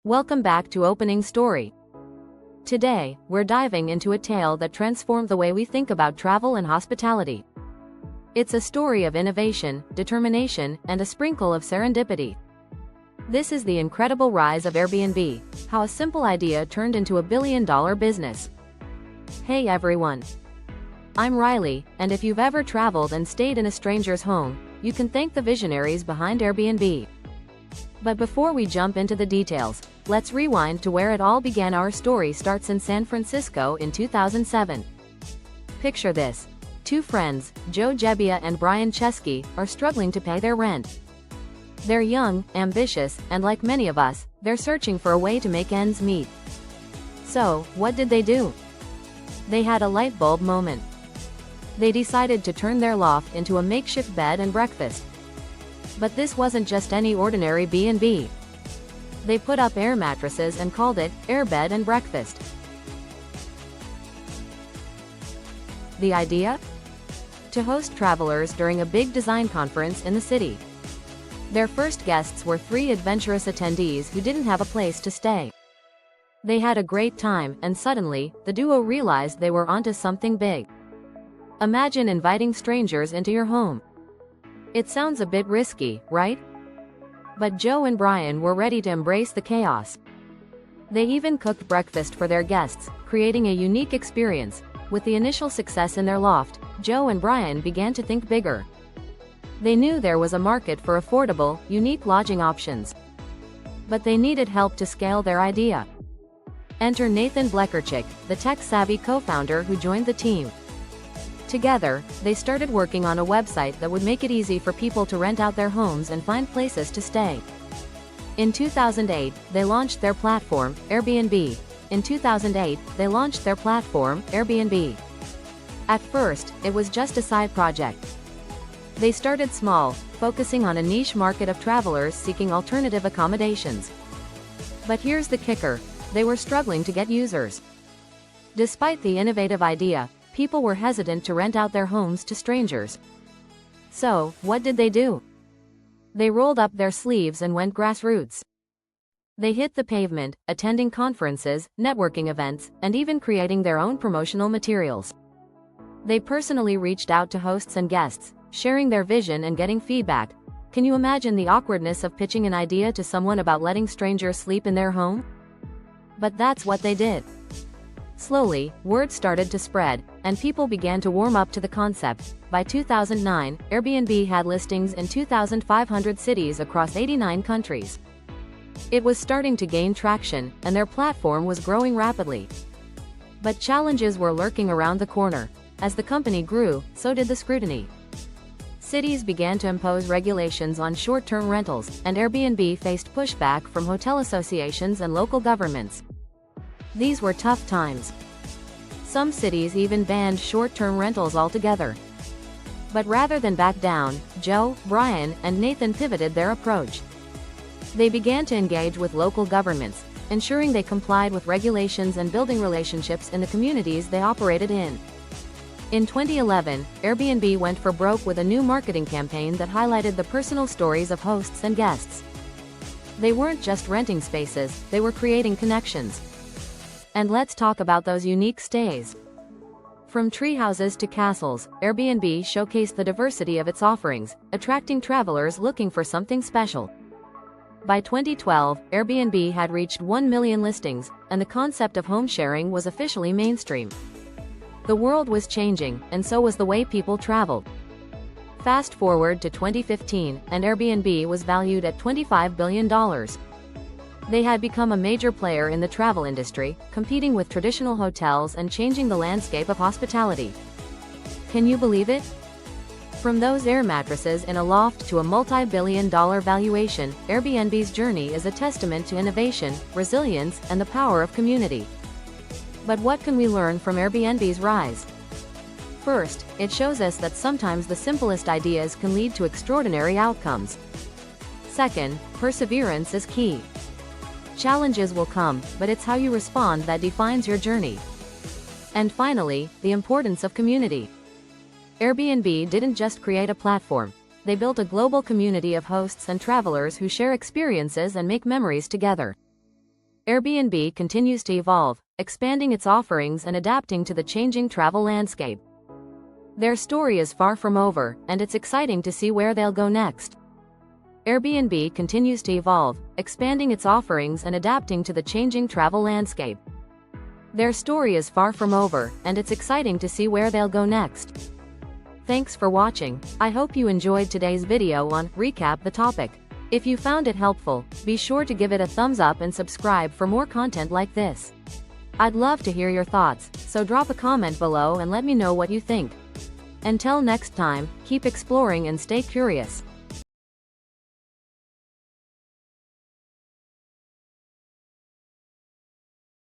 Welcome back to Opening Story. Today, we're diving into a tale that transformed the way we think about travel and hospitality. It's a story of innovation, determination, and a sprinkle of serendipity. This is the incredible rise of Airbnb, how a simple idea turned into a billion-dollar business. Hey everyone. I'm Riley, and if you've ever traveled and stayed in a stranger's home, you can thank the visionaries behind Airbnb. But before we jump into the details, let's rewind to where it all began. Our story starts in San Francisco in 2007. Picture this. Two friends, Joe Gebbia and Brian Chesky, are struggling to pay their rent. They're young, ambitious, and like many of us, they're searching for a way to make ends meet. So, what did they do? They had a light bulb moment. They decided to turn their loft into a makeshift bed and breakfast. But this wasn't just any ordinary B&B. They put up air mattresses and called it Air Bed and Breakfast. The idea? To host travelers during a big design conference in the city. Their first guests were three adventurous attendees who didn't have a place to stay. They had a great time, and suddenly, the duo realized they were onto something big. Imagine inviting strangers into your home. It sounds a bit risky, right? But Joe and Brian were ready to embrace the chaos. They even cooked breakfast for their guests, creating a unique experience. With the initial success in their loft, Joe and Brian began to think bigger. They knew there was a market for affordable, unique lodging options. But they needed help to scale their idea. Enter Nathan Blecherchik, the tech-savvy co-founder who joined the team. Together, they started working on a website that would make it easy for people to rent out their homes and find places to stay. In 2008, they launched their platform, Airbnb. At first, it was just a side project. They started small, focusing on a niche market of travelers seeking alternative accommodations. But here's the kicker, they were struggling to get users. Despite the innovative idea, people were hesitant to rent out their homes to strangers. So, what did they do? They rolled up their sleeves and went grassroots. They hit the pavement, attending conferences, networking events, and even creating their own promotional materials. They personally reached out to hosts and guests, sharing their vision and getting feedback. Can you imagine the awkwardness of pitching an idea to someone about letting strangers sleep in their home? But that's what they did. Slowly, word started to spread, and people began to warm up to the concept. By 2009, Airbnb had listings in 2,500 cities across 89 countries. It was starting to gain traction, and their platform was growing rapidly. But challenges were lurking around the corner. As the company grew, so did the scrutiny. Cities began to impose regulations on short-term rentals, and Airbnb faced pushback from hotel associations and local governments. These were tough times. Some cities even banned short-term rentals altogether. But rather than back down, Joe, Brian, and Nathan pivoted their approach. They began to engage with local governments, ensuring they complied with regulations and building relationships in the communities they operated in. In 2011, Airbnb went for broke with a new marketing campaign that highlighted the personal stories of hosts and guests. They weren't just renting spaces, they were creating connections. And let's talk about those unique stays. From tree houses to castles, Airbnb showcased the diversity of its offerings, attracting travelers looking for something special. By 2012, Airbnb had reached 1 million listings, and the concept of home sharing was officially mainstream. The world was changing, and so was the way people traveled. Fast forward to 2015, and Airbnb was valued at $25 billion. They had become a major player in the travel industry, competing with traditional hotels and changing the landscape of hospitality. Can you believe it? From those air mattresses in a loft to a multi-billion-dollar valuation, Airbnb's journey is a testament to innovation, resilience, and the power of community. But what can we learn from Airbnb's rise? First, it shows us that sometimes the simplest ideas can lead to extraordinary outcomes. Second, perseverance is key. Challenges will come, but it's how you respond that defines your journey. And finally, the importance of community. Airbnb didn't just create a platform, they built a global community of hosts and travelers who share experiences and make memories together. Airbnb continues to evolve, expanding its offerings and adapting to the changing travel landscape. Their story is far from over, and it's exciting to see where they'll go next. Airbnb continues to evolve, expanding its offerings and adapting to the changing travel landscape. Their story is far from over, and it's exciting to see where they'll go next. Thanks for watching. I hope you enjoyed today's video on Recap the Topic. If you found it helpful, be sure to give it a thumbs up and subscribe for more content like this. I'd love to hear your thoughts, so drop a comment below and let me know what you think. Until next time, keep exploring and stay curious.